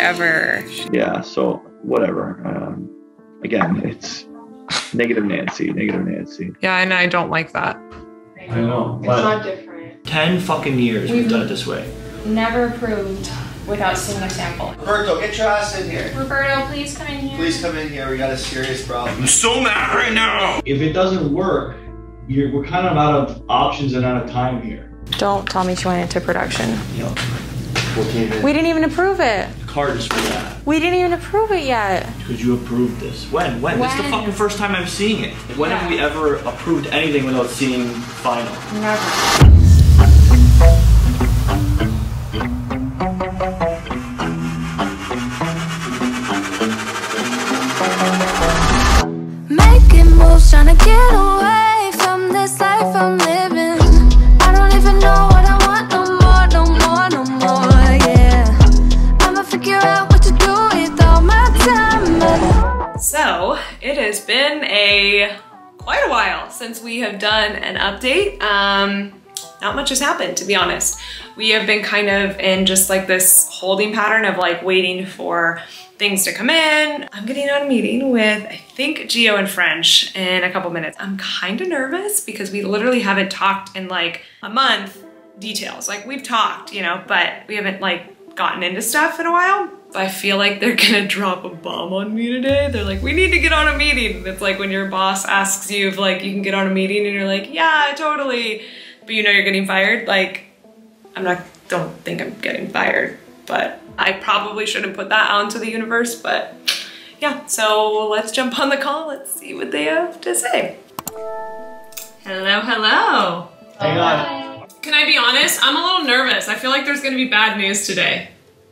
ever. Yeah, so whatever. Again, it's negative Nancy, negative Nancy. Yeah, and I don't like that. I know. It's not different. 10 fucking years we've done it this way. Never approved without seeing a sample. Roberto, get your ass in here. Roberto, please come in here. Please come in here. We got a serious problem. I'm so mad right now. If it doesn't work, we're kind of out of options and out of time here. Don't tell me she went into production. Yep. We didn't even approve it. The card is for that. We didn't even approve it yet. Because you approved this. When? This is the fucking first time I'm seeing it. When have we ever approved anything without seeing final? Never. Making moves, trying to get away from this life I'm living. I don't even know what I want no more, yeah. I'ma figure out what to do with all my time. So it has been quite a while since we have done an update. Not much has happened, to be honest. We have been kind of in just like this holding pattern of like waiting for things to come in. I'm getting on a meeting with, I think, Gio and French in a couple minutes. I'm kind of nervous because we literally haven't talked in like a month details. Like we've talked, you know, but we haven't like gotten into stuff in a while. I feel like they're gonna drop a bomb on me today. They're like, we need to get on a meeting. It's like when your boss asks you if like you can get on a meeting and you're like, yeah, totally. But you know you're getting fired. Like, don't think I'm getting fired, but I probably shouldn't put that out into the universe, but yeah. So let's jump on the call. Let's see what they have to say. Hello, hello. Hang on. Can I be honest? I'm a little nervous. I feel like there's gonna be bad news today.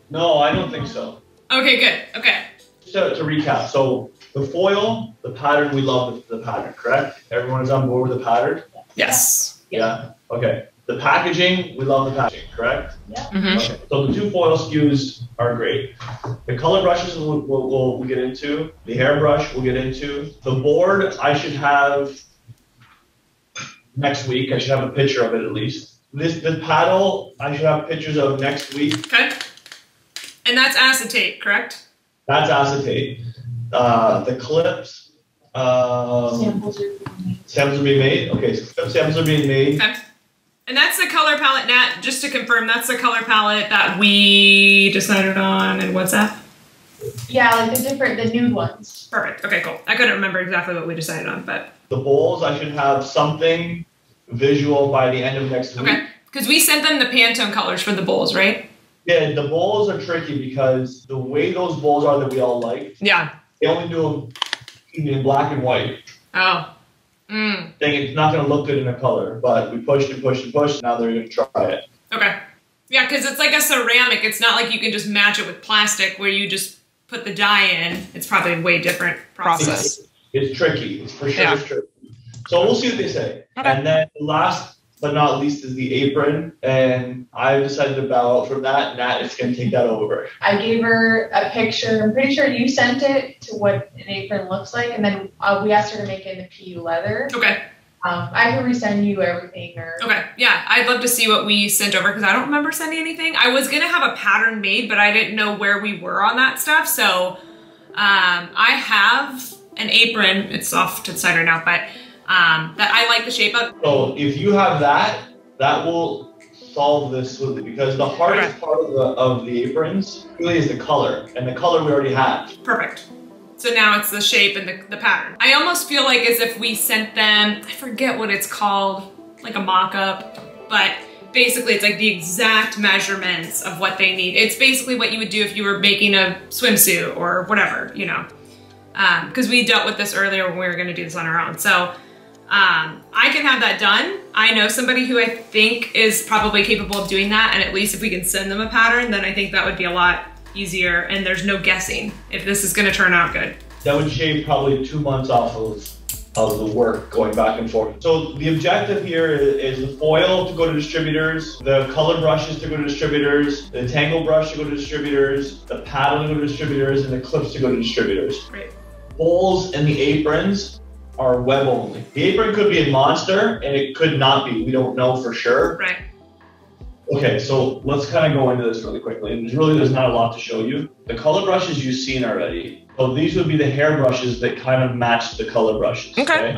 No, I don't think so. Okay, good, okay. Just to recap, so the foil, the pattern, we love the pattern, correct? Everyone is on board with the pattern? Yes. Yeah? Okay. The packaging, we love the packaging, correct? Yeah. Mm-hmm. Okay. So the two foil SKUs are great. The color brushes we'll get into. The hairbrush we'll get into. The board I should have next week. I should have a picture of it at least. The paddle I should have pictures of next week. Okay. And that's acetate, correct? That's acetate. The clips, samples are being made. Okay, so samples are being made. Okay. And that's the color palette, Nat, just to confirm, that's the color palette that we decided on in WhatsApp? Yeah, like the nude ones. Perfect, okay, cool. I couldn't remember exactly what we decided on, but. The bowls, I should have something visual by the end of next week. Okay, because we sent them the Pantone colors for the bowls, right? Yeah, the bowls are tricky because the way those bowls are that we all like, yeah, they only do them in black and white. Oh. Saying it's not going to look good in a color, but we pushed and pushed and pushed. Now they're going to try it. Okay. Yeah, because it's like a ceramic. It's not like you can just match it with plastic where you just put the dye in. It's probably a way different process. It's tricky. It's for sure. Yeah. It's tricky. So we'll see what they say. Okay. And then last but not least is the apron. And I decided to bow out from that. Nat is going to take that over. I gave her a picture. I'm pretty sure you sent it to what an apron looks like, and then we asked her to make it in the PU leather. Okay. I can resend you everything. Okay, yeah, I'd love to see what we sent over because I don't remember sending anything. I was gonna have a pattern made, but I didn't know where we were on that stuff. So I have an apron. It's off to the side right now, but that I like the shape of. So if you have that, that will solve this smoothly because the hardest part of the aprons really is the color, and the color we already have. Perfect. So now it's the shape and the pattern. I almost feel like as if we sent them, I forget what it's called, like a mock-up, but basically it's like the exact measurements of what they need. It's basically what you would do if you were making a swimsuit or whatever, you know. Because we dealt with this earlier when we were gonna do this on our own. So I can have that done. I know somebody who I think is probably capable of doing that, and at least if we can send them a pattern, then I think that would be a lot easier, and there's no guessing if this is gonna turn out good. That would shave probably 2 months off of the work going back and forth. So the objective here is the foil to go to distributors, the color brushes to go to distributors, the tangle brush to go to distributors, the paddle to go to distributors, and the clips to go to distributors. Great. Bowls and the aprons are web only. The apron could be a monster and it could not be. We don't know for sure. Right. Okay, so let's kind of go into this really quickly. And there's not a lot to show you. The color brushes you've seen already. So these would be the hair brushes that kind of match the color brushes. Okay.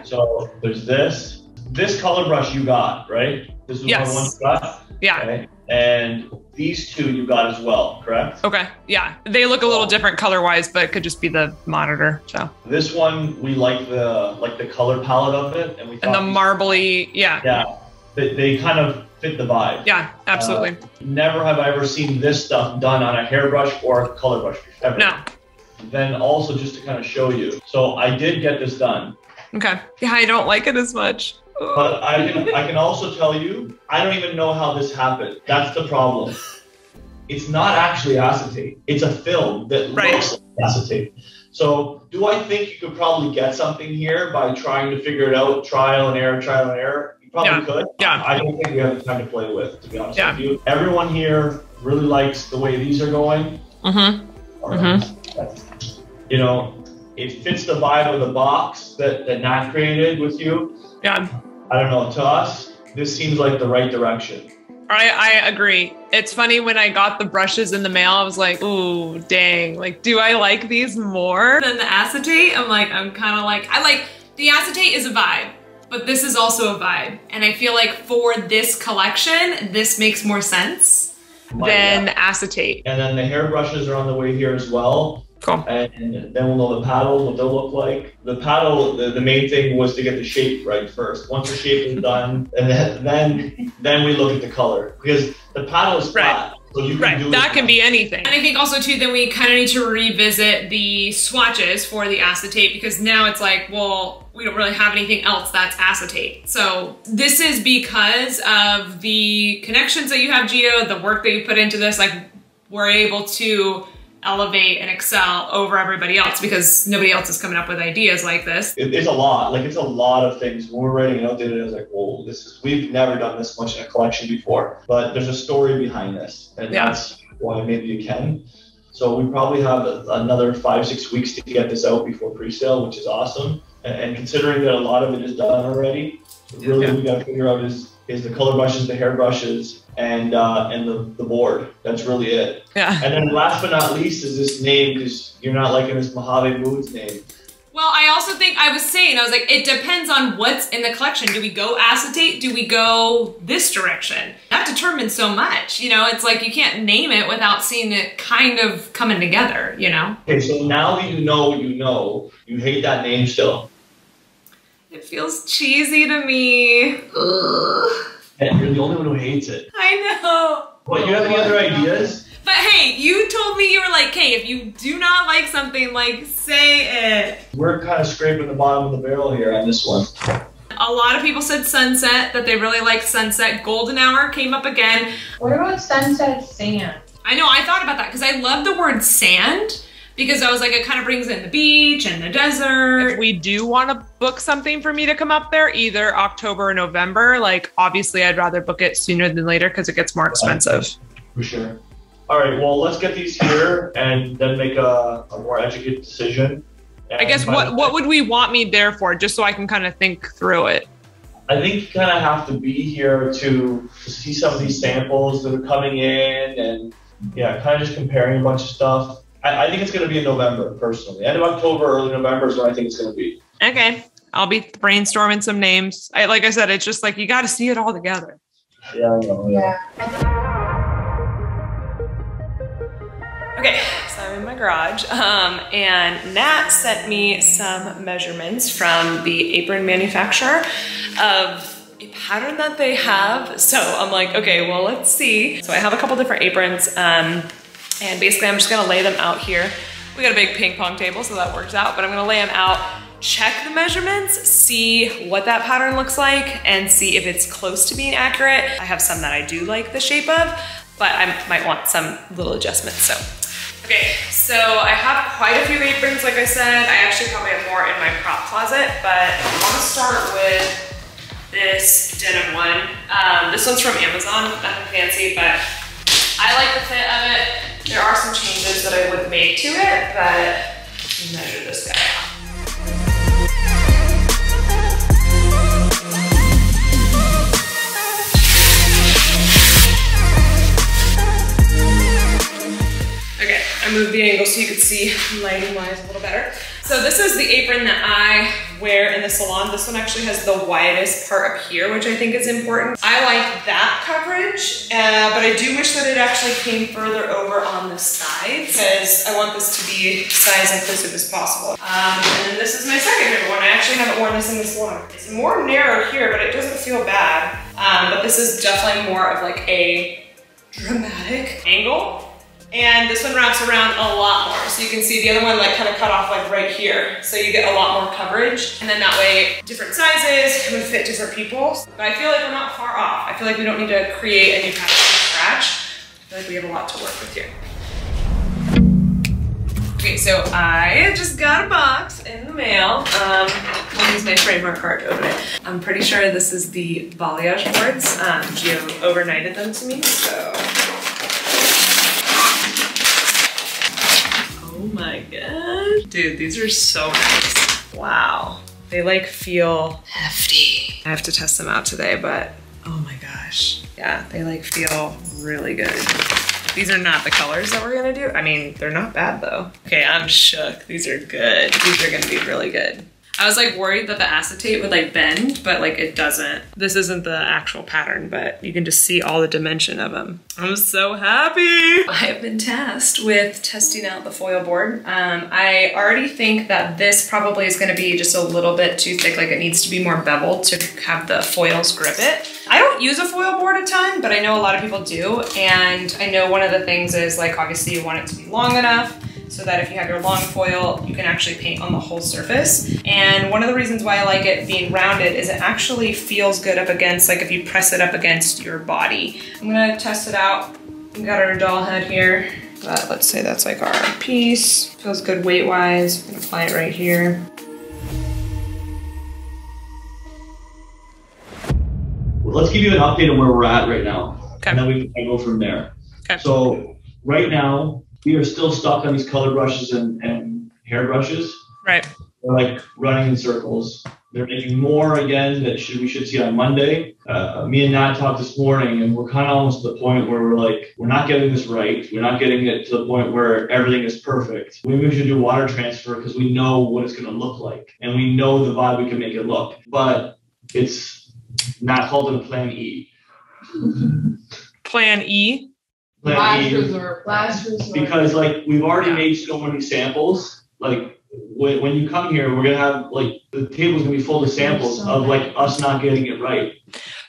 So there's this color brush you got, right? This is one you got. Yeah. Okay? And these two you got as well, correct? Okay. Yeah. They look a little different color-wise, but it could just be the monitor. So this one we like the color palette of it, and we thought the marbly, yeah, they kind of fit the vibe. Yeah, absolutely. Never have I ever seen this stuff done on a hairbrush or a color brush ever. No. Then also just to kind of show you, so I did get this done. Okay. Yeah, I don't like it as much. But I can also tell you, I don't even know how this happened. That's the problem. It's not actually acetate. It's a film that looks like acetate. So do I think you could probably get something here by trying to figure it out, trial and error? You probably could. Yeah. I don't think we have the time to play with, to be honest with you. Everyone here really likes the way these are going. You know, it fits the vibe of the box that Nat created with you. Yeah. I don't know, to us, this seems like the right direction. I agree. It's funny, when I got the brushes in the mail, I was like, ooh, dang. Like, do I like these more than the acetate? I'm kind of like, the acetate is a vibe, but this is also a vibe. And I feel like for this collection, this makes more sense than acetate. And then the hair brushes are on the way here as well. Cool. And then we'll know the paddles, what they'll look like. The paddle, the main thing was to get the shape right first. Once the shape is done, and then we look at the color, because the paddle is flat. So you can do that can be anything. And I think also too, then we kind of need to revisit the swatches for the acetate, because now it's like, well, we don't really have anything else that's acetate. So this is because of the connections that you have, Gio, the work that you put into this, like we're able to elevate and excel over everybody else, because nobody else is coming up with ideas like this. It's a lot. Like, it's a lot of things. When we're writing an update, I was like, whoa, we've never done this much in a collection before. But there's a story behind this, and that's why maybe you can. So we probably have another 5-6 weeks to get this out before pre-sale, which is awesome. And considering that a lot of it is done already, really we got to figure out is the color brushes, the hair brushes, and the board. That's really it. Yeah. And then last but not least is this name, because you're not liking this Mojave Moods name. Well, I also think, I was like, it depends on what's in the collection. Do we go acetate? Do we go this direction? That determines so much, you know? It's like, you can't name it without seeing it kind of coming together, you know? Okay, so now that you know what you know, you hate that name still. It feels cheesy to me. Ugh. And you're the only one who hates it. I know. What, you have any other ideas? But hey, you told me, you were like, hey, if you do not like something, like, say it. We're kind of scraping the bottom of the barrel here on this one. A lot of people said sunset, that they really liked sunset. Golden hour came up again. What about sunset sand? I know, I thought about that, because I love the word sand, because I was like, it kind of brings in the beach and the desert. If we do want to book something for me to come up there, either October or November, like, obviously I'd rather book it sooner than later, because it gets more expensive. For sure. All right, well, let's get these here and then make a more educated decision. I guess what would we want me there for, just so I can kind of think through it? I think you kind of have to be here to see some of these samples that are coming in, and yeah, kind of just comparing a bunch of stuff. I think it's going to be in November, personally. End of October, early November is when I think it's going to be. Okay. I'll be brainstorming some names. Like I said, it's just like, you got to see it all together. Yeah, I know. Yeah. Okay, so I'm in my garage, and Nat sent me some measurements from the apron manufacturer of a pattern that they have. So I'm like, okay, well, let's see. So I have a couple different aprons, and basically I'm just gonna lay them out here. We got a big ping pong table, so that works out, but I'm gonna lay them out, check the measurements, see what that pattern looks like, and see if it's close to being accurate. I have some that I do like the shape of, but I might want some little adjustments, so. Okay, so I have quite a few aprons, like I said. I actually probably have more in my prop closet, but I wanna start with this denim one. This one's from Amazon, nothing fancy, but I like the fit of it. There are some changes that I would make to it, but let's measure this guy out. I moved the angle so you could see lighting wise a little better. So this is the apron that I wear in the salon. This one actually has the widest part up here, which I think is important. I like that coverage, but I do wish that it actually came further over on the sides because I want this to be size inclusive as possible. And then this is my second favorite one. I actually haven't worn this in the salon. It's more narrow here, but it doesn't feel bad. But this is definitely more of like a dramatic angle. And this one wraps around a lot more. So you can see the other one like kind of cut off like right here. So you get a lot more coverage. And then that way, different sizes would fit different people. But I feel like we're not far off. I feel like we don't need to create a new pattern from scratch. I feel like we have a lot to work with here. Okay, so I just got a box in the mail. I'll use my Framar card to open it. I'm pretty sure this is the balayage boards. Gio overnighted them to me, so. Oh my gosh. Dude, these are so nice. Wow. They like feel hefty. I have to test them out today, but oh my gosh. Yeah, they like feel really good. These are not the colors that we're gonna do. I mean, they're not bad though. Okay, I'm shook. These are good. These are gonna be really good. I was like worried that the acetate would like bend, but like it doesn't. This isn't the actual pattern, but you can just see all the dimension of them. I'm so happy. I have been tasked with testing out the foil board. I already think that this probably is gonna be just a little bit too thick, like it needs to be more beveled to have the foils grip it. I don't use a foil board a ton, but I know a lot of people do. And I know one of the things is like, obviously you want it to be long enough so that if you have your long foil, you can actually paint on the whole surface. And one of the reasons why I like it being rounded is it actually feels good up against, like if you press it up against your body. I'm gonna test it out. We got our doll head here. But let's say that's like our piece. Feels good weight-wise. I'm gonna apply it right here. Let's give you an update on where we're at right now. Okay. And then we can go from there. Okay. So right now, we are still stuck on these color brushes and hair brushes. Right. They're like running in circles. They're making more again that we should see on Monday. Me and Nat talked this morning, and we're kind of almost at the point where we're like, we're not getting this right. We're not getting it to the point where everything is perfect. Maybe we should do water transfer because we know what it's going to look like, and we know the vibe we can make it look. But it's not called a Plan E. Plan E? Last resort. Because like we've already made so many samples. Like when you come here, we're gonna have like the table's gonna be full of samples of like us not getting it right.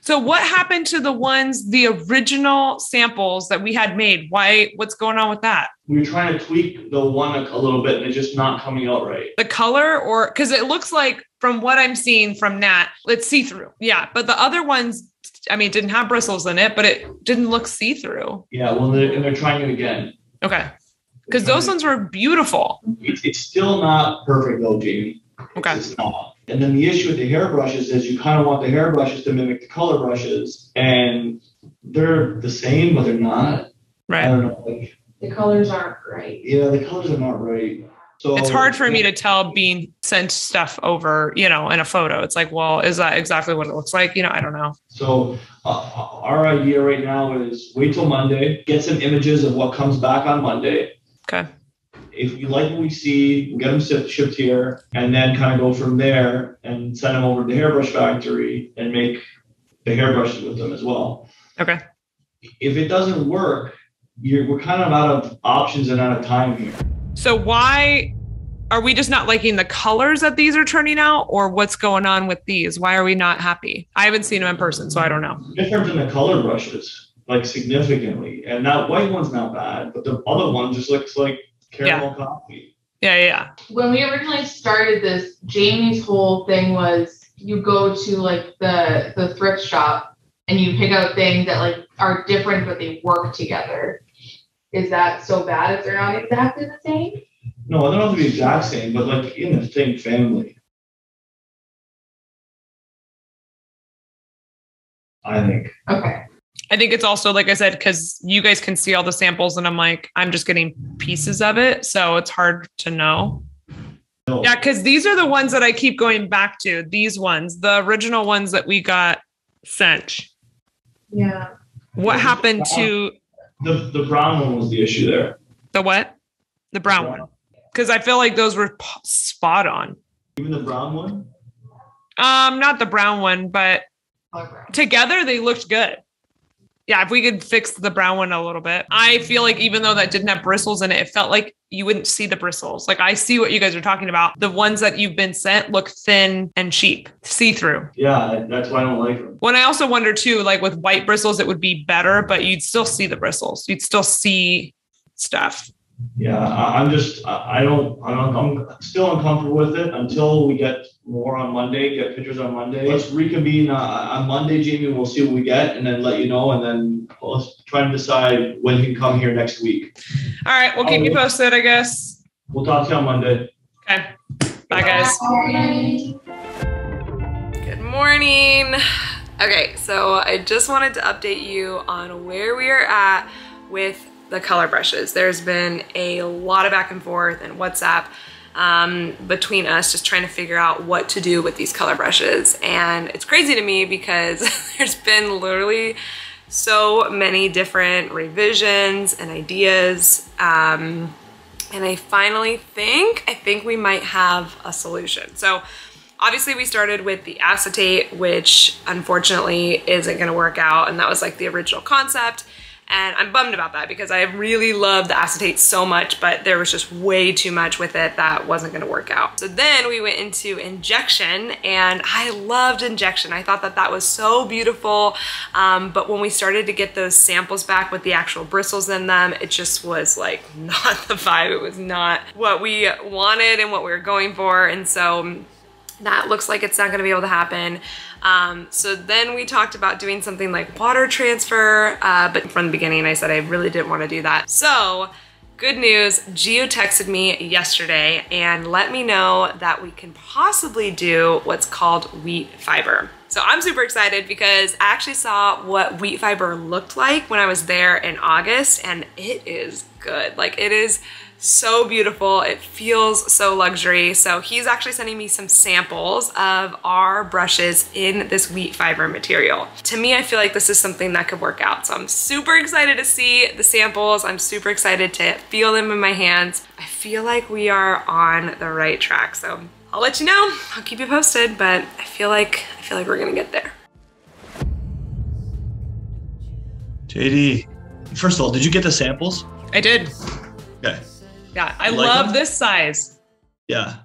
So what happened to the original samples that we had made? What's going on with that? We were trying to tweak the one a little bit and it's just not coming out right. The color, or because it looks like from what I'm seeing from Nat, it's see-through. Yeah, but the other ones, I mean, it didn't have bristles in it, but it didn't look see-through. Yeah, well, they're trying it again. Okay. Because those ones were beautiful. It's still not perfect though, Jamie. Okay. It's not. And then the issue with the hairbrushes is you kind of want the hairbrushes to mimic the color brushes, and they're the same, but they're not. Right. I don't know. Like, The colors aren't right. yeah, the colors are not right. So It's hard for me to tell being sent stuff over, in a photo. It's like, well, is that exactly what it looks like? I don't know. So our idea right now is wait till Monday, get some images of what comes back on Monday. Okay. If you like what we see, we'll get them shipped here, and then kind of go from there and send them over to the hairbrush factory and make the hairbrushes with them as well. Okay. If it doesn't work, we're kind of out of options and out of time here. So why are we just not liking the colors that these are turning out, or what's going on with these? Why are we not happy? I haven't seen them in person, so I don't know. Different in the color brushes, like significantly. And that white one's not bad, but the other one just looks like caramel coffee. Yeah. When we originally started this, Jamie's whole thing was you go to like the thrift shop and you pick out things that like are different, but they work together. Is that so bad if they're not exactly the same? No, they don't have to be the exact same, but like in the same family. I think. Okay. I think it's also, like I said, because you guys can see all the samples and I'm like, I'm just getting pieces of it. So it's hard to know. No. Yeah, because these are the ones that I keep going back to. These ones, the original ones that we got sent. Yeah. What happened to... The brown one was the issue there. The what? The brown one. Because I feel like those were spot on. Even the brown one? Not the brown one, but together they looked good. Yeah, if we could fix the brown one a little bit. I feel like even though that didn't have bristles in it, it felt like you wouldn't see the bristles. Like I see what you guys are talking about. The ones that you've been sent look thin and cheap, see-through. Yeah, that's why I don't like them. When I also wonder too, like with white bristles, it would be better, but you'd still see the bristles. You'd still see stuff. Yeah, I'm still uncomfortable with it until we get more on Monday, get pictures on Monday. Let's reconvene on Monday, Jamie, and we'll see what we get and then let you know. And then let's try and decide when you can come here next week. All right, we'll keep you posted, I guess. We'll talk to you on Monday. Okay. Bye, guys. Bye. Good morning. Okay, so I just wanted to update you on where we are at with the color brushes. There's been a lot of back and forth and WhatsApp between us just trying to figure out what to do with these color brushes. And it's crazy to me because there's been literally so many different revisions and ideas. And I finally think we might have a solution. So obviously we started with the acetate, which unfortunately isn't gonna work out. And that was like the original concept. And I'm bummed about that because I really love the acetate so much, but there was just way too much with it that wasn't gonna work out. So then we went into injection and I loved injection. I thought that that was so beautiful. But when we started to get those samples back with the actual bristles in them, it just was like not the vibe. It was not what we wanted and what we were going for. And so that looks like it's not gonna be able to happen. So then we talked about doing something like water transfer, but from the beginning I said I really didn't want to do that. So good news, Gio texted me yesterday and let me know that we can possibly do what's called wheat fiber. So I'm super excited because I actually saw what wheat fiber looked like when I was there in August and it is good. Like it is so beautiful. It feels so luxury. So he's actually sending me some samples of our brushes in this wheat fiber material. To me, I feel like this is something that could work out. So I'm super excited to see the samples. I'm super excited to feel them in my hands. I feel like we are on the right track. So I'll let you know. I'll keep you posted, but I feel like we're gonna get there. JD, first of all, did you get the samples? I did. Okay. Yeah, I like love them? this size. Yeah.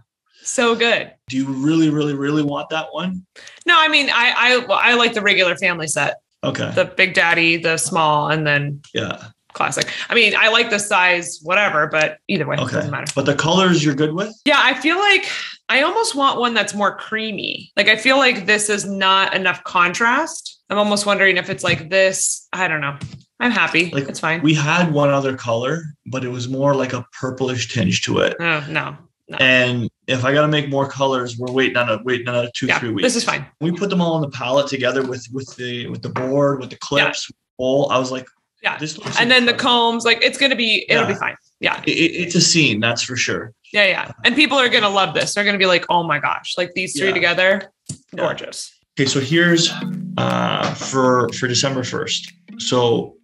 So good. Do you really, really, really want that one? No, I mean, I like the regular family set. Okay. The Big Daddy, the small, and then Yeah. classic. I mean, I like the size, whatever, but either way, it Okay. doesn't matter. But the colors you're good with? Yeah, I feel like I almost want one that's more creamy. Like, I feel like this is not enough contrast. I'm almost wondering if it's like this. I don't know. I'm happy. Like, it's fine. We had one other color, but it was more like a purplish tinge to it. Oh, no. And if I got to make more colors, we're waiting another 2-3 weeks. This is fine. We put them all on the palette together with the board, with the clips. All I was like, yeah. This looks and then the incredible. combs, like it'll be fine. Yeah. It's a scene, that's for sure. Yeah. And people are gonna love this. They're gonna be like, oh my gosh, like these three together, gorgeous. Okay, so here's for December 1st. So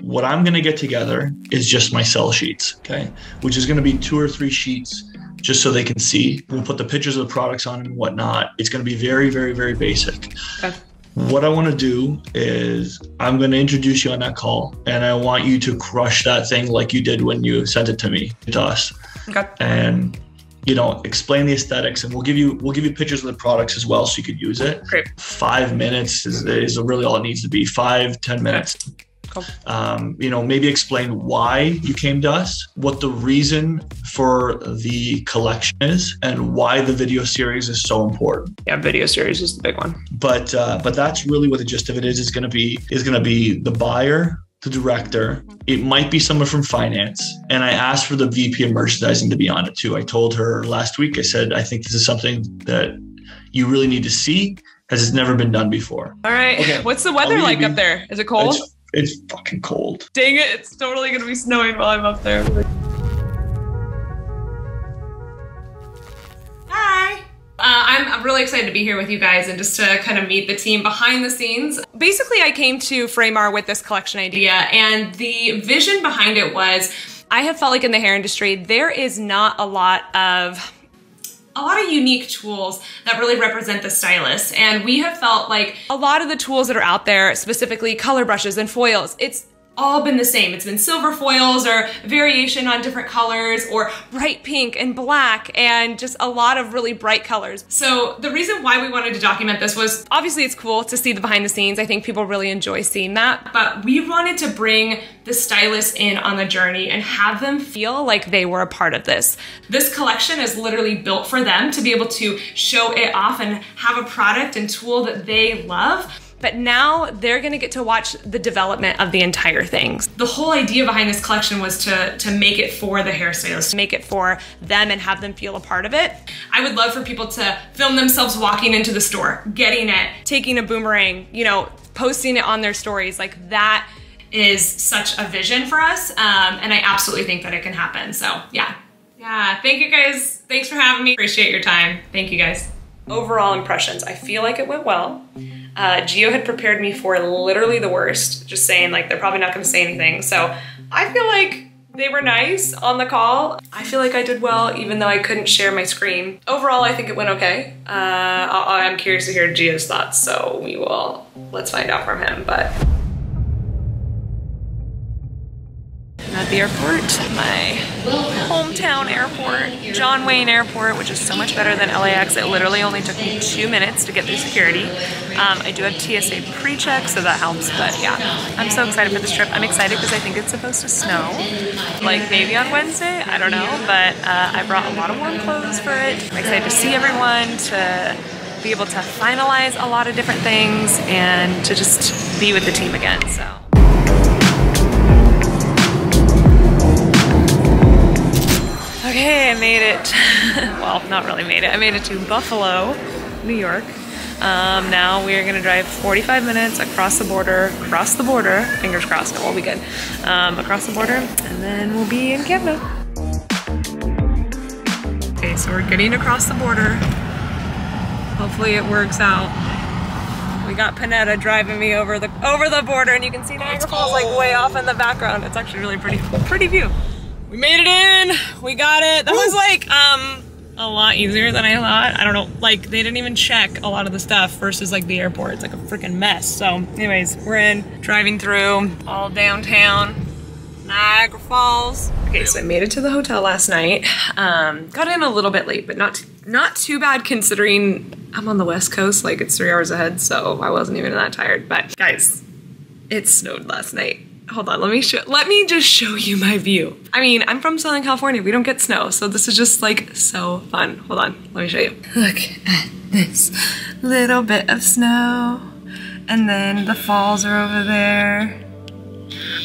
what I'm gonna get together is just my cell sheets, okay, which is gonna be 2 or 3 sheets just so they can see. We'll put the pictures of the products on and whatnot. It's gonna be very, very, very basic. Okay. What I want to do is I'm going to introduce you on that call and I want you to crush that thing like you did when you sent it to us. Okay. And, explain the aesthetics and we'll give you pictures of the products as well so you could use it. Great. 5 minutes is really all it needs to be. 5-10 minutes. Okay. Cool. Maybe explain why you came to us, what the reason for the collection is, and why the video series is so important. Yeah, video series is the big one. But that's really what the gist of it is. Is going to be the buyer, the director. It might be someone from finance. And I asked for the VP of merchandising to be on it too. I told her last week, I said, I think this is something that you really need to see as it's never been done before. All right. Okay. What's the weather like up there? Is it cold? It's fucking cold. Dang it. It's totally going to be snowing while I'm up there. Hi. I'm really excited to be here with you guys and just to kind of meet the team behind the scenes. Basically, I came to Framar with this collection idea, and the vision behind it was I have felt like in the hair industry, there is not a lot of unique tools that really represent the stylist. And we have felt like a lot of the tools that are out there, specifically color brushes and foils, it's all been the same. It's been silver foils or variation on different colors or bright pink and black and just a lot of really bright colors. So the reason why we wanted to document this was obviously it's cool to see the behind the scenes. I think people really enjoy seeing that, but we wanted to bring the stylists in on the journey and have them feel like they were a part of this. This collection is literally built for them to be able to show it off and have a product and tool that they love. But now they're gonna get to watch the development of the entire thing. The whole idea behind this collection was to make it for the hairstylist, make it for them and have them feel a part of it. I would love for people to film themselves walking into the store, getting it, taking a boomerang, you know, posting it on their stories. Like that is such a vision for us. And I absolutely think that it can happen. So yeah, thank you guys. Thanks for having me. Appreciate your time. Thank you guys. Overall impressions, I feel like it went well. Gio had prepared me for literally the worst, just saying like they're probably not gonna say anything. So I feel like they were nice on the call. I feel like I did well, even though I couldn't share my screen. Overall, I think it went okay. I'm curious to hear Gio's thoughts, so let's find out from him, but. I'm at the airport, my hometown airport, John Wayne Airport, which is so much better than LAX. It literally only took me 2 minutes to get through security. I do have TSA pre-check, so that helps, but yeah. I'm so excited for this trip. I'm excited because I think it's supposed to snow, like maybe on Wednesday, I don't know, but I brought a lot of warm clothes for it. I'm excited to see everyone, to be able to finalize a lot of different things, and to just be with the team again, so. Okay, I made it. Well, not really made it. I made it to Buffalo, New York. Now we are gonna drive 45 minutes across the border, fingers crossed, it will be good, across the border, and then we'll be in Canada. Okay, so we're getting across the border. Hopefully it works out. We got Panetta driving me over the border, and you can see Niagara Falls like way off in the background. It's actually really pretty view. We made it in, we got it. That was like a lot easier than I thought. I don't know, like they didn't even check a lot of the stuff versus like the airport. It's like a freaking mess. So anyways, we're in, driving through all downtown Niagara Falls. Okay, so I made it to the hotel last night. Got in a little bit late, but not too bad considering I'm on the West Coast, like it's 3 hours ahead, so I wasn't even that tired. But guys, it snowed last night. Hold on, let me just show you my view. I mean, I'm from Southern California, we don't get snow, so this is just like so fun. Hold on, let me show you. Look at this little bit of snow, and then the falls are over there.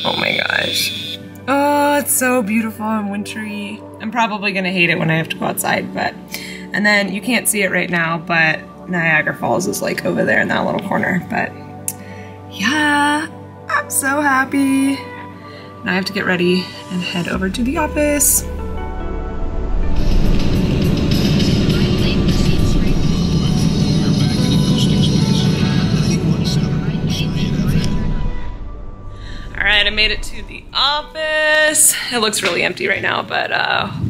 Oh my gosh. Oh, it's so beautiful and wintry. I'm probably gonna hate it when I have to go outside, but, and then you can't see it right now, but Niagara Falls is like over there in that little corner, but yeah. I'm so happy. Now I have to get ready and head over to the office. All right, I made it to the office. It looks really empty right now, but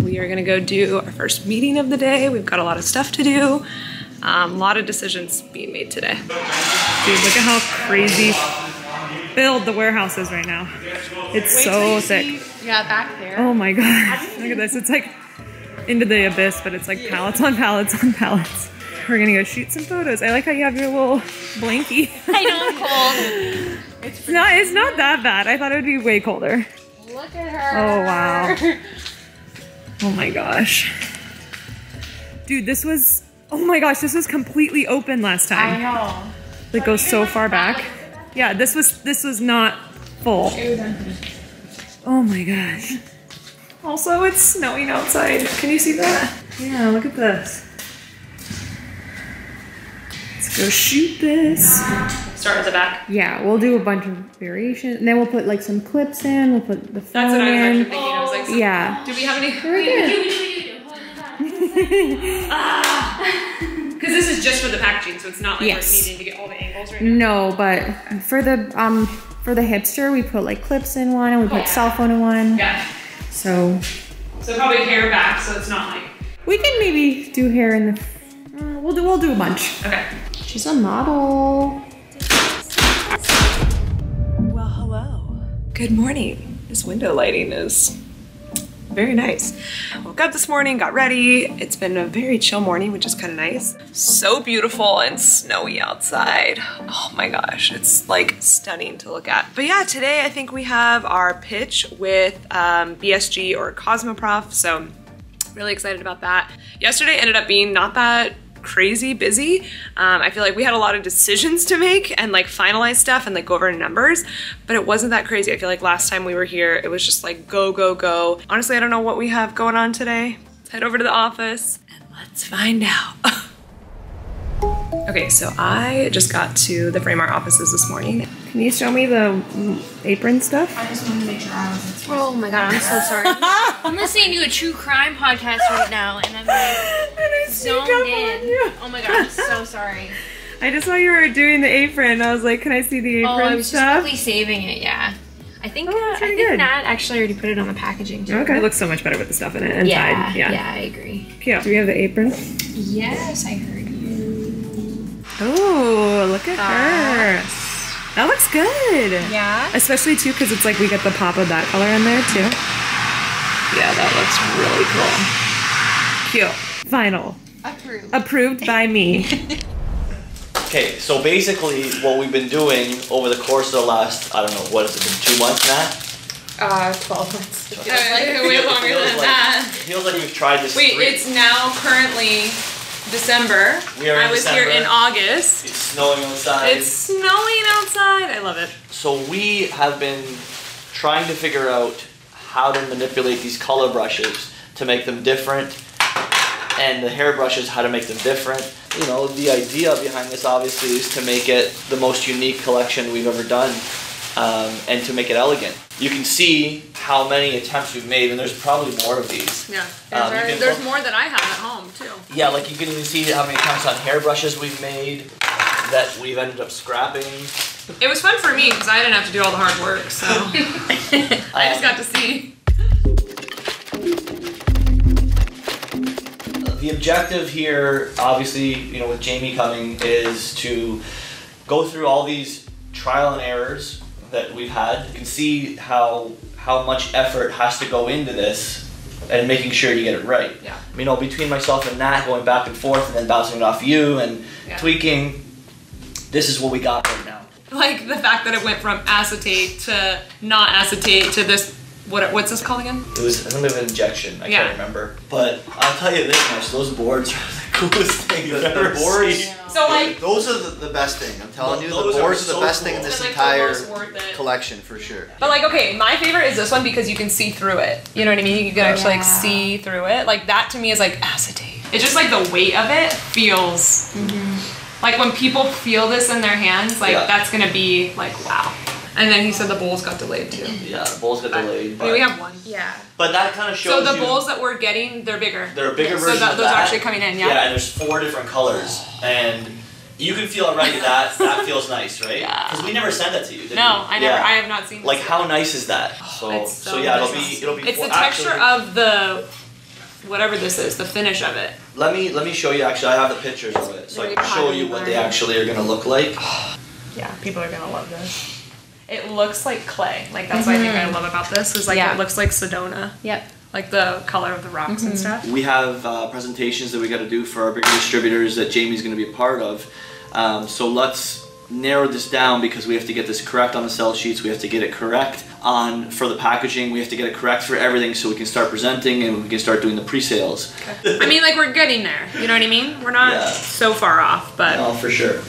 we are gonna go do our first meeting of the day. We've got a lot of stuff to do. A lot of decisions being made today. Dude, look at how crazy filled the warehouse is right now. It's so thick. Yeah, back there. Oh my god. Look at this. It's like into the abyss, but it's like pallets on pallets on pallets. We're gonna go shoot some photos. I like how you have your little blankie. I know, I'm cold. It's not that bad. I thought it would be way colder. Look at her. Oh wow. Oh my gosh. Dude, this was, oh my gosh, this was completely open last time. I know. It goes so far back. Yeah, this was not full. Oh my gosh. Also, it's snowing outside. Can you see that? Yeah, look at this. Let's go shoot this. Start with the back. Yeah, we'll do a bunch of variation, and then we'll put like some clips in. We'll put the phone That's what I was actually in. thinking. I was like, so Yeah. do we have any? Very good. Because this is just for the packaging, so it's not like Yes. we're needing to get all the angles right now. No, but for the hipster, we put like clips in one, and we put cell phone in one. Yeah. So probably hair back, so it's not like. we can maybe do hair in the. We'll do a bunch. Okay. She's a model. Well, hello. Good morning. This window lighting is very nice. Woke up this morning, got ready. It's been a very chill morning, which is kind of nice. So beautiful and snowy outside. Oh my gosh, it's like stunning to look at. But yeah, today I think we have our pitch with BSG or Cosmoprof, so really excited about that. Yesterday ended up being not that crazy busy. I feel like we had a lot of decisions to make and like finalize stuff and like go over numbers, but it wasn't that crazy. I feel like last time we were here, it was just like go, go, go. Honestly, I don't know what we have going on today. Let's head over to the office and let's find out. Okay, so I just got to the Framar offices this morning. Can you show me the apron stuff? I just wanted to make sure I wasn't. Oh my god, I'm so sorry. I'm listening to a true crime podcast right now, and I'm like zoned in. Oh my god, I'm so sorry. I just saw you were doing the apron. I was like, can I see the apron I was stuff? just quickly saving it. Yeah, I think good. Nat actually already put it on the packaging too. Okay. It looks so much better with the stuff in it. And Yeah, tied. yeah, I agree. Cute. Do we have the apron? Yes, I heard you. Oh, look at her. That looks good. Yeah. Especially too, because it's like we get the pop of that color in there too. Yeah, that looks really cool. Cute. Final. Approved. Approved by me. Okay, so basically what we've been doing over the course of the last, I don't know, what has it been, 2 months now? 12 months. Way longer than that. It feels like we've tried this. Wait, it's now currently December. We are in I was December. here in August. It's snowing outside. It's snowing outside. I love it. So we have been trying to figure out how to manipulate these color brushes to make them different, and the hair brushes, how to make them different. You know, the idea behind this obviously is to make it the most unique collection we've ever done, and to make it elegant. You can see how many attempts we've made, and there's probably more of these. Yeah. There's more than I have at home too. Yeah, like you can even see how many attempts on hair brushes we've made that we've ended up scrapping. It was fun for me because I didn't have to do all the hard work, so I just got to see. The objective here, obviously, you know, with Jamie coming, is to go through all these trial and errors that we've had. You can see how much effort has to go into this and making sure you get it right. Yeah. You know, between myself and Nat going back and forth and then bouncing it off you and tweaking, this is what we got right now. Like the fact that it went from acetate to not acetate to this, what's this called again? It was some of an injection, I can't remember. But I'll tell you this much, those boards are the coolest thing you've ever boards. seen. So like, Those are the best thing. I'm telling you, Those the boards are are the so best cool. thing in this They're, like, entire almost worth it. collection for sure. but like, okay, my favorite is this one because you can see through it. You know what I mean? You can actually like see through it. Like that to me is like acetate. It's just like the weight of it feels, like when people feel this in their hands, like that's gonna be like, wow. And then he said the bowls got delayed too. Yeah, the bowls got delayed. I mean, we have one. Yeah. But that kind of shows So the you, bowls that we're getting, they're bigger. they're a bigger So version of those that. are actually coming in, yeah? Yeah, and there's 4 different colors. And you can feel already that feels nice, right? Yeah. Because we never sent that to you, did No, we? I never. I have not seen this Like yet. how nice is that? It's So yeah, nice. it'll be It's the four- texture actually, of the whatever this is, the finish of it. Let me show you. Actually, I have the pictures of it, so I Maybe can show you what they actually are gonna look like. Yeah, people are gonna love this. It looks like clay. Like that's what I think I love about this is like it looks like Sedona. Yep. Like the color of the rocks and stuff. We have presentations that we got to do for our bigger distributors that Jamie's going to be a part of. So let's narrow this down because we have to get this correct on the sell sheets. We have to get it correct for the packaging. We have to get it correct for everything so we can start presenting and we can start doing the pre-sales. Okay. I mean, like we're getting there. You know what I mean? We're not so far off, but. Oh, for sure.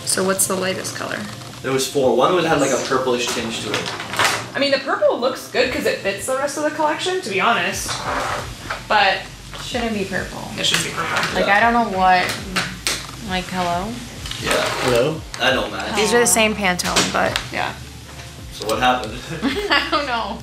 So what's the lightest color? There was 4. One would have like a purplish tinge to it. I mean, the purple looks good because it fits the rest of the collection, to be honest. But Shouldn't be purple. it should be purple. Like I don't know what. Like hello. Yeah. Hello? I don't matter. These are the same Pantone, but Yeah. So what happened? I don't know.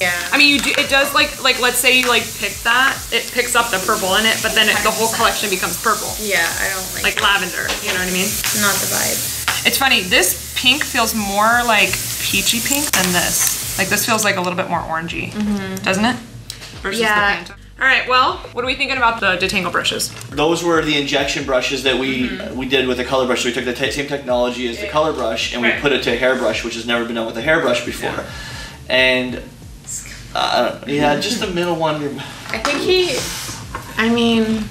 Yeah. I mean, it does like let's say you like pick that, it picks up the purple in it, but then the whole collection becomes purple. Yeah, I don't Like lavender, you know what I mean? Not the vibe. It's funny, this pink feels more like peachy pink than this. Like this feels like a little bit more orangey, doesn't it? Versus the Yeah. Pantone. All right, well, what are we thinking about the detangle brushes? Those were the injection brushes that we did with the color brush. So we took the same technology as the color brush and we Right. put it to a hairbrush, which has never been done with a hairbrush before. And yeah, just the middle one. I think I mean,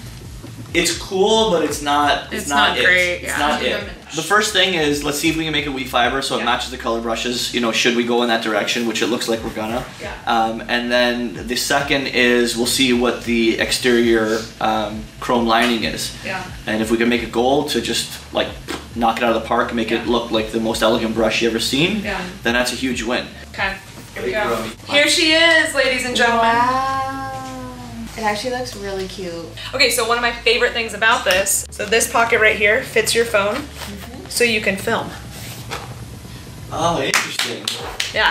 It's cool, but it's not. It's not great, It's yeah. not it. The first thing is let's see if we can make it wheat fiber so it matches the color brushes. You know, should we go in that direction, which it looks like we're gonna. Yeah. And then the second is we'll see what the exterior chrome lining is. Yeah. And if we can make it gold to just like knock it out of the park and make it look like the most elegant brush you ever seen, then that's a huge win. Okay, here we go. Here she is, ladies and gentlemen. wow. It actually looks really cute. Okay, so one of my favorite things about this, so this pocket right here fits your phone, so you can film. Oh, interesting. Yeah,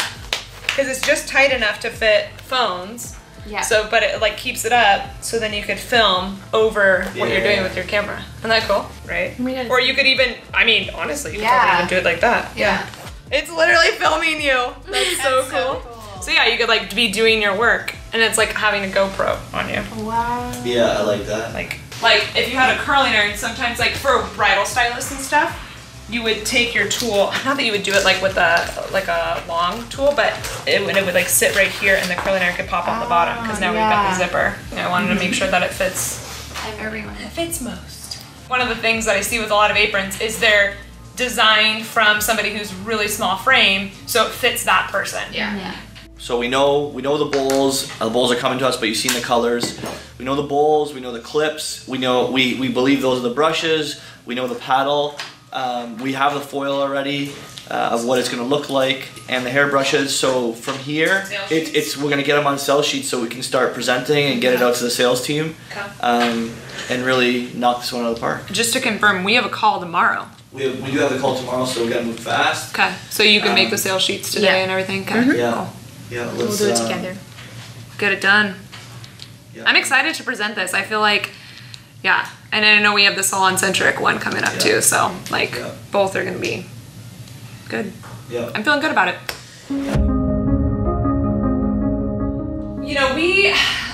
because it's just tight enough to fit phones. Yeah. So, but it like keeps it up, so then you could film over what you're doing with your camera. Isn't that cool? Right? Oh my God. Or you could even, I mean, honestly, you could Yeah. probably even do it like that. Yeah. It's literally filming you. That's so cool. So yeah, you could like be doing your work, and it's like having a GoPro on you. Wow. Yeah, I like that. Like if you had a curling iron, sometimes like for bridal stylists and stuff, you would take your tool, not that you would do it like with a long tool, but it would like sit right here and the curling iron could pop on the bottom because now we've got the zipper. And I wanted to make sure that it fits. Everyone. It fits most. One of the things that I see with a lot of aprons is they're designed from somebody who's really small frame, so it fits that person. Yeah. So we know the bowls. The bowls are coming to us, but you've seen the colors. We know the bowls. We know the clips. We know we believe those are the brushes. We know the paddle. We have the foil already of what it's going to look like, and the hairbrushes. So from here, we're going to get them on sell sheets so we can start presenting and get it out to the sales team, and really knock this one out of the park. Just to confirm, we have a call tomorrow. We do have the call tomorrow, so we got to move fast. Okay, so you can make the sales sheets today and everything. Okay. Yeah. Yeah, We'll do it together. Get it done. Yeah. I'm excited to present this. I feel like, yeah, and I know we have the salon-centric one coming up too, so like both are gonna be good. Yeah. I'm feeling good about it. You know,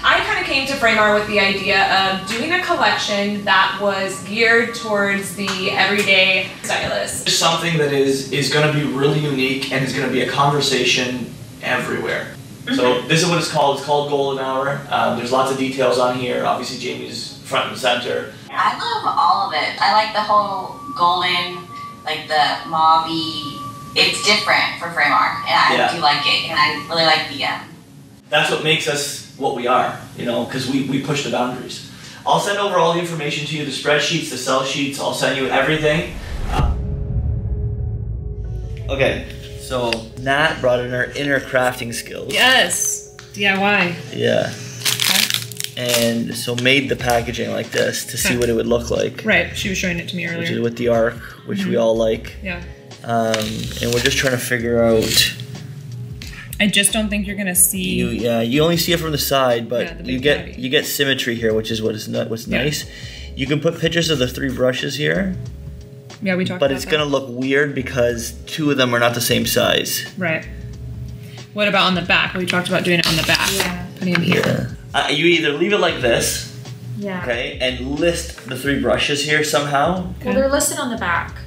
I kind of came to Framar with the idea of doing a collection that was geared towards the everyday stylist. Something that is going to be really unique and is going to be a conversation everywhere. So this is what it's called. It's called Golden Hour. There's lots of details on here. Obviously Jamie's front and center. I love all of it. I like the whole golden, like the mauve-y. It's different for Framar, and I do like it, and I really like the That's what makes us what we are, you know, because we push the boundaries. I'll send over all the information to you, the spreadsheets, the sell sheets. I'll send you everything. Okay. So Nat brought in her inner crafting skills. Yes, DIY. Yeah. And so made the packaging like this to see what it would look like. Right, she was showing it to me earlier. Which is with the arc, which we all like. Yeah. And we're just trying to figure out. I just don't think you're gonna see. You only see it from the side, but the you get symmetry here, which is what's nice. You can put pictures of the 3 brushes here. Yeah, we talked but about it's that. gonna look weird because 2 of them are not the same size. Right. What about on the back? We talked about doing it on the back. Yeah. Putting them here. You either leave it like this, Yeah. okay, and list the 3 brushes here somehow. Well, they're listed on the back.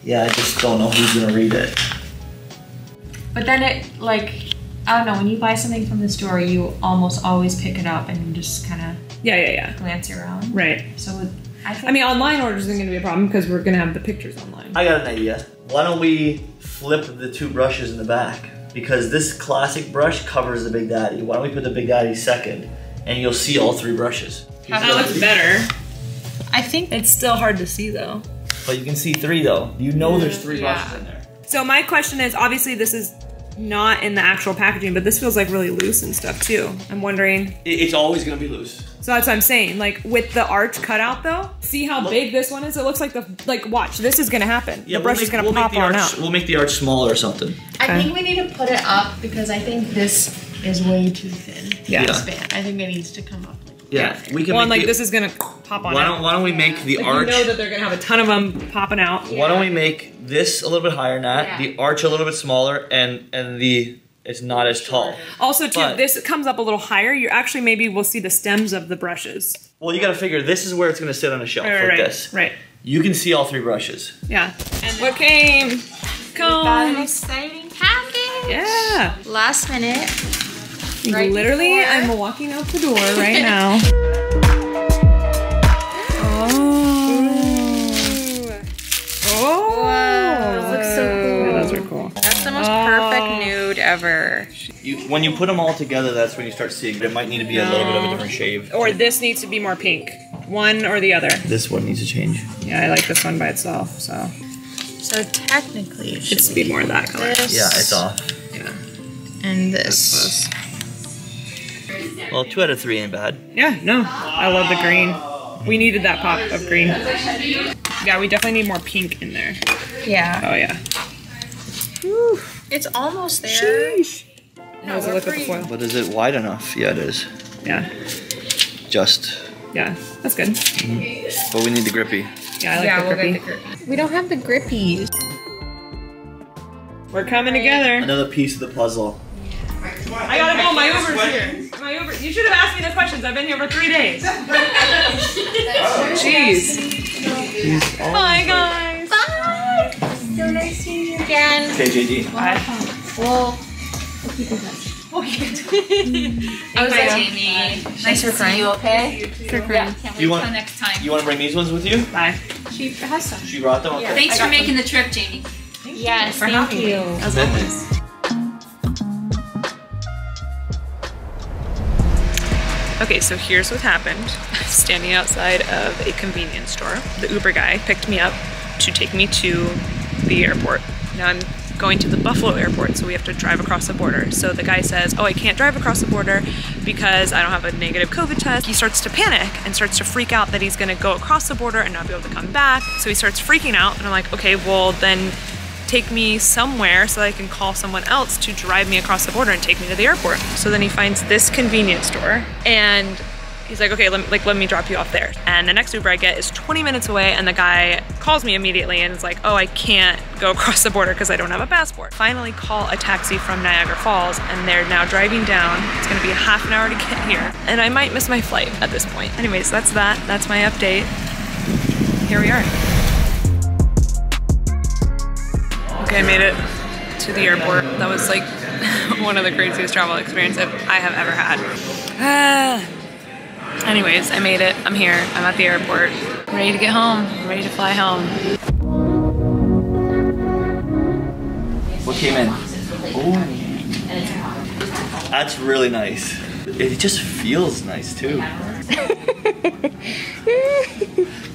Yeah, I just don't know who's gonna read it. But then it, like, I don't know, when you buy something from the store, you almost always pick it up and just kind of glance around. Right. So I mean, online orders isn't going to be a problem because we're going to have the pictures online. I got an idea. Why don't we flip the 2 brushes in the back? Because this classic brush covers the Big Daddy. Why don't we put the Big Daddy second, and you'll see all 3 brushes. That looks better. I think it's still hard to see though. But you can see 3 though. You know there's 3 brushes in there. So my question is, obviously this is not in the actual packaging, but this feels like really loose and stuff too. I'm wondering. It's always gonna be loose. So that's what I'm saying. Like with the arch cutout though, see how big this one is? It looks like watch, this is gonna happen. Yeah, the brush is gonna pop on out. We'll make the arch smaller or something. I think we need to put it up because I think this is way too thin. Yeah. This band. I think it needs to come up. Yeah, we can. Well, and like this is gonna pop on out. Why don't we make the arch? You know that they're gonna have a ton of them popping out. Why don't we make this a little bit higher, Nat? Yeah. The arch a little bit smaller, and the It's not as tall. Also, too, this comes up a little higher. You actually maybe will see the stems of the brushes. Well, you got to figure this is where it's going to sit on a shelf like this. Right. You can see all 3 brushes. Yeah. And what came? Got an exciting package. Yeah. Last minute. Right literally, before. I'm walking out the door right now. Oh. Wow. Those look so cool. Yeah, those are cool. That's the most perfect nude ever. When you put them all together, that's when you start seeing it might need to be a little bit of a different shade. Or this needs to be more pink. One or the other. This one needs to change. Yeah, I like this one by itself, so. So technically it should be more of that color. This. Yeah, it's off. Yeah. And this. Well, 2 out of 3 ain't bad. Yeah, no. I love the green. We needed that pop of green. Yeah, we definitely need more pink in there. Yeah. Oh, yeah. Whew. It's almost there. Sheesh. No, How does it look with the foil? But is it wide enough? Yeah, it is. Yeah. Just. Yeah, that's good. But we need the grippy. Yeah, I like the grippy. We don't have the grippies. We're coming together. Another piece of the puzzle. I gotta go. My Uber's here. My Uber. You should have asked me the questions. I've been here for 3 days. Jeez. Bye, guys. Bye. So nice seeing you again. Okay, JD. Bye. Well, we'll keep in touch. I was like, Jamie. Nice to see you. Okay. Yeah, can't wait till next time. You want to bring these ones with you? Bye. She has some. She brought them. Okay. Yeah. Thanks for making the trip, Jamie. Yes, thank you. As always. Okay, so here's what happened. I'm standing outside of a convenience store. The Uber guy picked me up to take me to the airport. Now I'm going to the Buffalo airport, so we have to drive across the border. So the guy says, oh, I can't drive across the border because I don't have a negative COVID test. He starts to panic and starts to freak out that he's gonna go across the border and not be able to come back. So he starts freaking out, and I'm like, okay, well then take me somewhere so that I can call someone else to drive me across the border and take me to the airport. So then he finds this convenience store, and he's like, okay, let me drop you off there. And the next Uber I get is 20 minutes away, and the guy calls me immediately and is like, oh, I can't go across the border because I don't have a passport. Finally call a taxi from Niagara Falls, and they're now driving down. It's gonna be a half an hour to get here, and I might miss my flight at this point. Anyways, that's that. That's my update. Here we are. Okay, I made it to the airport. That was like one of the craziest travel experiences I have ever had. Anyways, I made it. I'm here. I'm at the airport. I'm ready to get home. I'm ready to fly home. What came in? Ooh. That's really nice. It just feels nice too.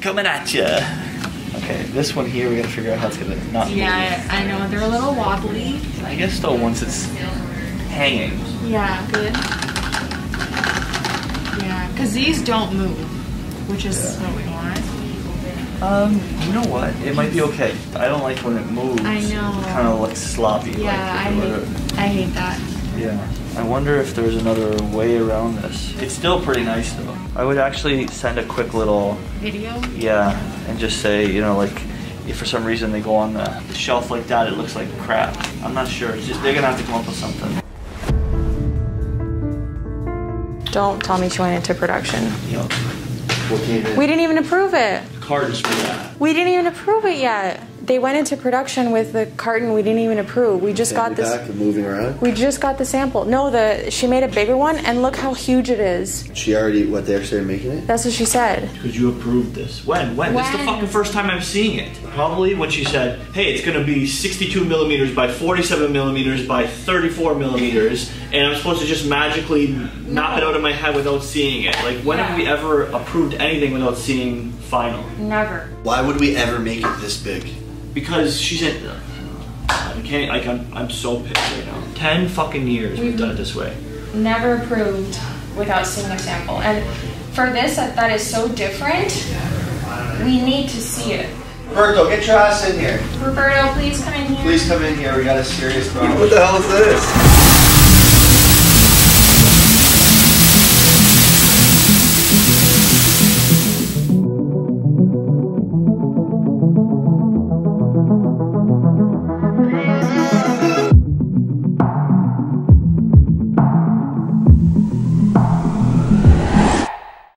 Coming at ya. Okay, this one here, we gotta figure out how it's gonna not move. Yeah, I know, they're a little wobbly. I guess though, once it's hanging. Yeah, good. Yeah, because these don't move, which is what we want. You know what? It might be okay. I don't like when it moves. I know. It kind of looks sloppy. Yeah, I hate that. Yeah. I wonder if there's another way around this. It's still pretty nice though. I would actually send a quick little video. Yeah, and just say, you know, like, if for some reason they go on the shelf like that, it looks like crap. I'm not sure. It's just, they're gonna have to come up with something. Don't tell me she went into production. You know, we didn't even approve it. Cartons for that. We didn't even approve it yet. They went into production with the carton we didn't even approve. We just got this. Back and moving around? We just got the sample. No, she made a bigger one, and look how huge it is. She already, they actually started making it? That's what she said. Because you approved this. When? This is the fucking first time I'm seeing it. Probably when she said, hey, it's gonna be 62 millimeters by 47 millimeters by 34 millimeters, and I'm supposed to just magically knock it out of my head without seeing it. Like, when have we ever approved anything without seeing final? Never. Why would we ever make it this big? Because she said, I'm so pissed right now. 10 fucking years we've done it this way. Never approved without seeing a sample. And for this, that is so different, we need to see it. Roberto, get your ass in here. Roberto, please come in here. Please come in here, we got a serious problem. What the hell is this?